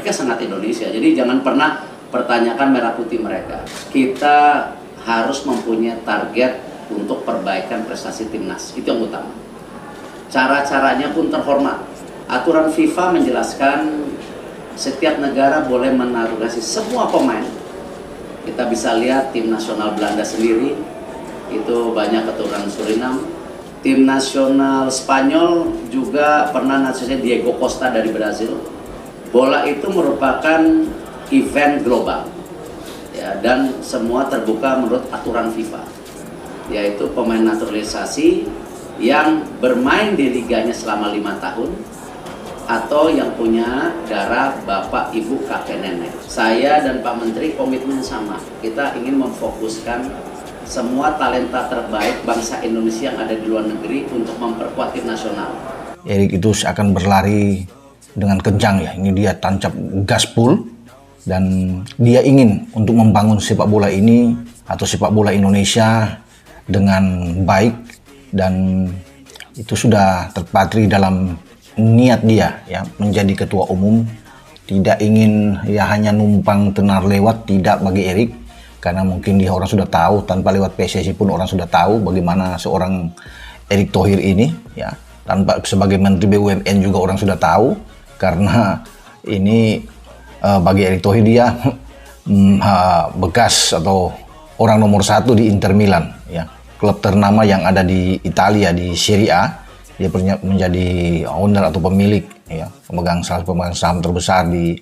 mereka sangat Indonesia. Jadi jangan pernah pertanyakan merah putih mereka. Kita harus mempunyai target untuk perbaikan prestasi timnas, itu yang utama. Cara-caranya pun terhormat. Aturan FIFA menjelaskan setiap negara boleh menaturalisasi semua pemain. Kita bisa lihat tim nasional Belanda sendiri, itu banyak keturunan Suriname. Tim nasional Spanyol juga pernah naturalisasi Diego Costa dari Brazil. Bola itu merupakan event global, ya, dan semua terbuka menurut aturan FIFA, yaitu pemain naturalisasi yang bermain di liganya selama 5 tahun atau yang punya darah bapak, ibu, kakek, nenek. Saya dan Pak Menteri komitmen sama. Kita ingin memfokuskan semua talenta terbaik bangsa Indonesia yang ada di luar negeri untuk memperkuat tim nasional. Erik itu akan berlari dengan kencang ya. Ini dia tancap gaspol dan dia ingin untuk membangun sepak bola ini atau sepak bola Indonesia dengan baik, dan itu sudah terpatri dalam niat dia ya menjadi ketua umum. Tidak ingin ya hanya numpang tenar lewat, tidak bagi Erik, karena mungkin dia orang sudah tahu, tanpa lewat PSSI pun orang sudah tahu bagaimana seorang Erick Thohir ini ya. Tanpa sebagai Menteri BUMN juga orang sudah tahu, karena ini bagi Erick Thohir dia bekas atau orang nomor 1 di Inter Milan ya, klub ternama yang ada di Italia di Serie A. Dia menjadi owner atau pemilik ya, pemegang saham terbesar di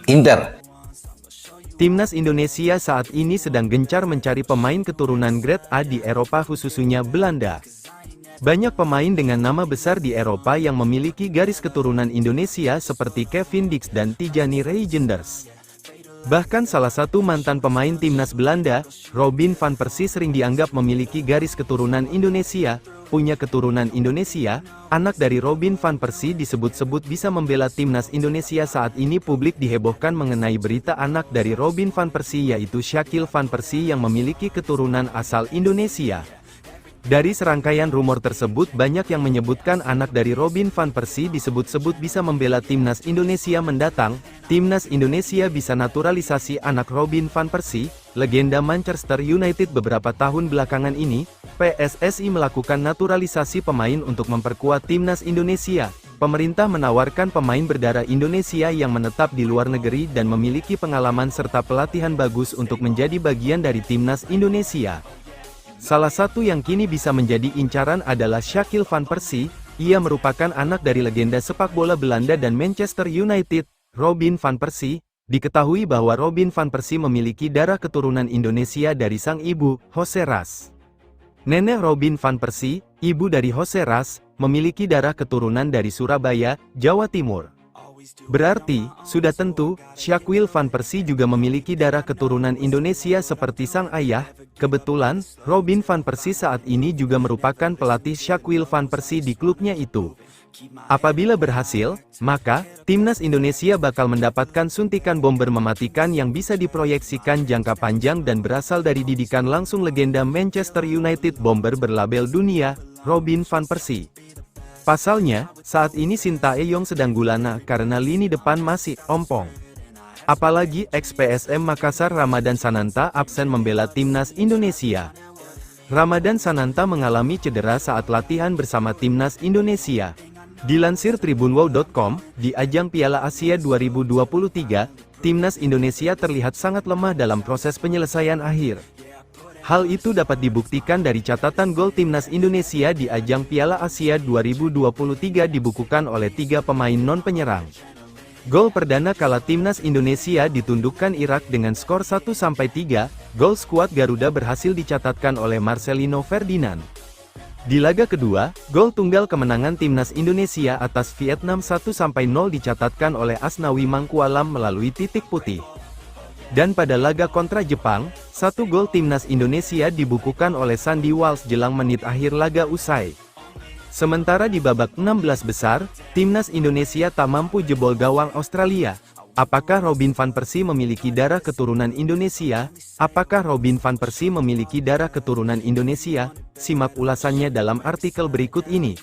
Inter. Timnas Indonesia saat ini sedang gencar mencari pemain keturunan grade A di Eropa, khususnya Belanda. Banyak pemain dengan nama besar di Eropa yang memiliki garis keturunan Indonesia seperti Kevin Dix dan Tijani Reijenders. Bahkan salah satu mantan pemain timnas Belanda, Robin van Persie, sering dianggap memiliki garis keturunan Indonesia. Punya keturunan Indonesia, anak dari Robin van Persie disebut-sebut bisa membela timnas Indonesia. Saat ini publik dihebohkan mengenai berita anak dari Robin van Persie, yaitu Shakil van Persie yang memiliki keturunan asal Indonesia. Dari serangkaian rumor tersebut, banyak yang menyebutkan anak dari Robin van Persie disebut-sebut bisa membela timnas Indonesia mendatang. Timnas Indonesia bisa naturalisasi anak Robin van Persie, legenda Manchester United. Beberapa tahun belakangan ini, PSSI melakukan naturalisasi pemain untuk memperkuat timnas Indonesia. Pemerintah menawarkan pemain berdarah Indonesia yang menetap di luar negeri dan memiliki pengalaman serta pelatihan bagus untuk menjadi bagian dari timnas Indonesia. Salah satu yang kini bisa menjadi incaran adalah Shakil van Persie. Ia merupakan anak dari legenda sepak bola Belanda dan Manchester United, Robin van Persie. Diketahui bahwa Robin van Persie memiliki darah keturunan Indonesia dari sang ibu, Jose Ras. Nenek Robin van Persie, ibu dari Jose Ras, memiliki darah keturunan dari Surabaya, Jawa Timur. Berarti, sudah tentu, Shakil van Persie juga memiliki darah keturunan Indonesia seperti sang ayah. Kebetulan, Robin van Persie saat ini juga merupakan pelatih Shakil van Persie di klubnya itu. Apabila berhasil, maka, timnas Indonesia bakal mendapatkan suntikan bomber mematikan yang bisa diproyeksikan jangka panjang dan berasal dari didikan langsung legenda Manchester United, bomber berlabel dunia, Robin van Persie. Pasalnya, saat ini Sintayong sedang gulana karena lini depan masih ompong. Apalagi ex-PSM Makassar Ramadan Sananta absen membela timnas Indonesia. Ramadan Sananta mengalami cedera saat latihan bersama timnas Indonesia. Dilansir tribunwow.com, di ajang Piala Asia 2023, timnas Indonesia terlihat sangat lemah dalam proses penyelesaian akhir. Hal itu dapat dibuktikan dari catatan gol timnas Indonesia di ajang Piala Asia 2023 dibukukan oleh 3 pemain non-penyerang. Gol perdana kala timnas Indonesia ditundukkan Irak dengan skor 1-3, gol skuad Garuda berhasil dicatatkan oleh Marcelino Ferdinand. Di laga kedua, gol tunggal kemenangan timnas Indonesia atas Vietnam 1-0 dicatatkan oleh Asnawi Mangkualam melalui titik putih. Dan pada laga kontra Jepang, 1 gol timnas Indonesia dibukukan oleh Sandy Walsh jelang menit akhir laga usai. Sementara di babak 16 besar, timnas Indonesia tak mampu jebol gawang Australia. Apakah Robin van Persie memiliki darah keturunan Indonesia? Apakah Robin van Persie memiliki darah keturunan Indonesia? Simak ulasannya dalam artikel berikut ini.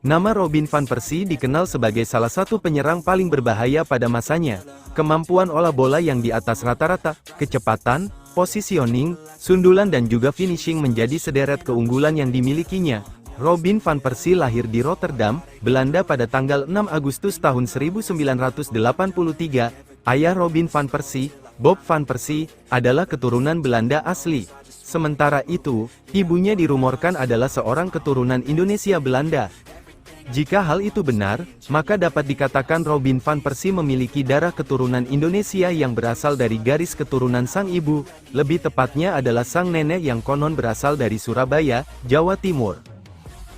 Nama Robin van Persie dikenal sebagai salah satu penyerang paling berbahaya pada masanya. Kemampuan olah bola yang di atas rata-rata, kecepatan, positioning, sundulan dan juga finishing menjadi sederet keunggulan yang dimilikinya. Robin van Persie lahir di Rotterdam, Belanda pada tanggal 6 Agustus tahun 1983. Ayah Robin van Persie, Bob van Persie, adalah keturunan Belanda asli. Sementara itu, ibunya dirumorkan adalah seorang keturunan Indonesia Belanda. Jika hal itu benar, maka dapat dikatakan Robin van Persie memiliki darah keturunan Indonesia yang berasal dari garis keturunan sang ibu, lebih tepatnya adalah sang nenek yang konon berasal dari Surabaya, Jawa Timur.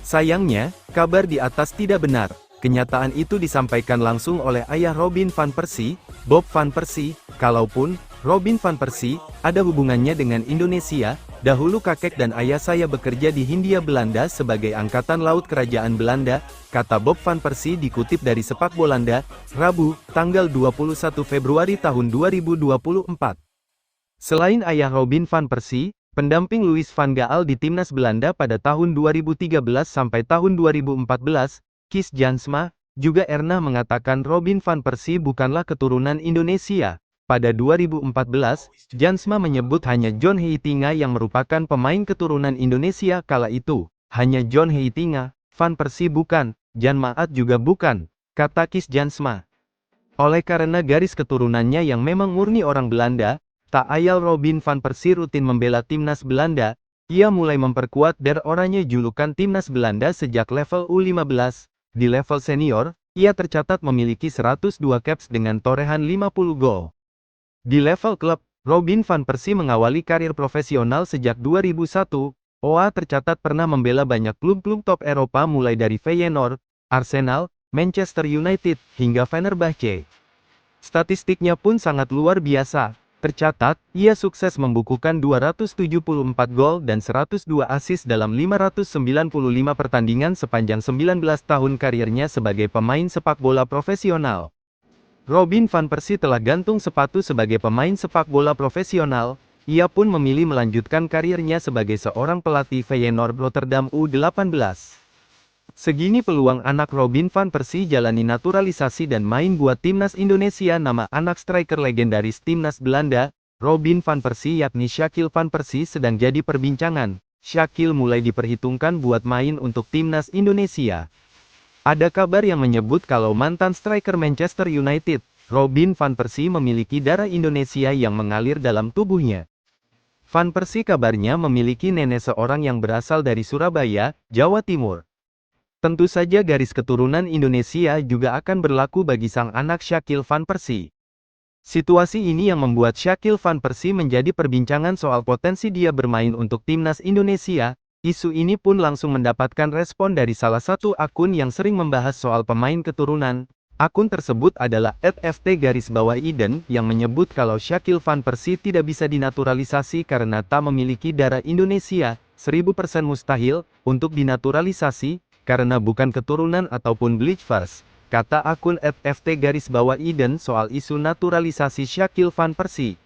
Sayangnya, kabar di atas tidak benar. Kenyataan itu disampaikan langsung oleh ayah Robin van Persie, Bob van Persie. Kalaupun Robin van Persie ada hubungannya dengan Indonesia, dahulu kakek dan ayah saya bekerja di Hindia Belanda sebagai angkatan laut kerajaan Belanda, kata Bob van Persie dikutip dari Sepakbolanda, Rabu, tanggal 21 Februari tahun 2024. Selain ayah Robin van Persie, pendamping Louis van Gaal di timnas Belanda pada tahun 2013 sampai tahun 2014, Kees Jansma, juga pernah mengatakan Robin van Persie bukanlah keturunan Indonesia. Pada 2014, Jansma menyebut hanya John Heitinga yang merupakan pemain keturunan Indonesia kala itu. Hanya John Heitinga, Van Persie bukan, Jan Maat juga bukan, kata Kees Jansma. Oleh karena garis keturunannya yang memang murni orang Belanda, tak ayal Robin van Persie rutin membela timnas Belanda. Ia mulai memperkuat der oranye julukan timnas Belanda sejak level U15. Di level senior, ia tercatat memiliki 102 caps dengan torehan 50 gol. Di level klub, Robin van Persie mengawali karir profesional sejak 2001. OA tercatat pernah membela banyak klub-klub top Eropa mulai dari Feyenoord, Arsenal, Manchester United, hingga Fenerbahce. Statistiknya pun sangat luar biasa. Tercatat, ia sukses membukukan 274 gol dan 102 assist dalam 595 pertandingan sepanjang 19 tahun karirnya sebagai pemain sepak bola profesional. Robin van Persie telah gantung sepatu sebagai pemain sepak bola profesional. Ia pun memilih melanjutkan karirnya sebagai seorang pelatih Feyenoord Rotterdam U18. Segini peluang anak Robin van Persie jalani naturalisasi dan main buat timnas Indonesia. Nama anak striker legendaris timnas Belanda, Robin van Persie yakni Sjakiel van Persie sedang jadi perbincangan. Sjakiel mulai diperhitungkan buat main untuk timnas Indonesia. Ada kabar yang menyebut kalau mantan striker Manchester United, Robin van Persie memiliki darah Indonesia yang mengalir dalam tubuhnya. Van Persie kabarnya memiliki nenek seorang yang berasal dari Surabaya, Jawa Timur. Tentu saja garis keturunan Indonesia juga akan berlaku bagi sang anak Sjakiel van Persie. Situasi ini yang membuat Sjakiel van Persie menjadi perbincangan soal potensi dia bermain untuk timnas Indonesia. Isu ini pun langsung mendapatkan respon dari salah satu akun yang sering membahas soal pemain keturunan. Akun tersebut adalah @ft_Iden yang menyebut kalau Sjakiel van Persie tidak bisa dinaturalisasi karena tak memiliki darah Indonesia. 1000% mustahil untuk dinaturalisasi karena bukan keturunan ataupun Bleachfars, kata akun @ft_Iden soal isu naturalisasi Sjakiel van Persie.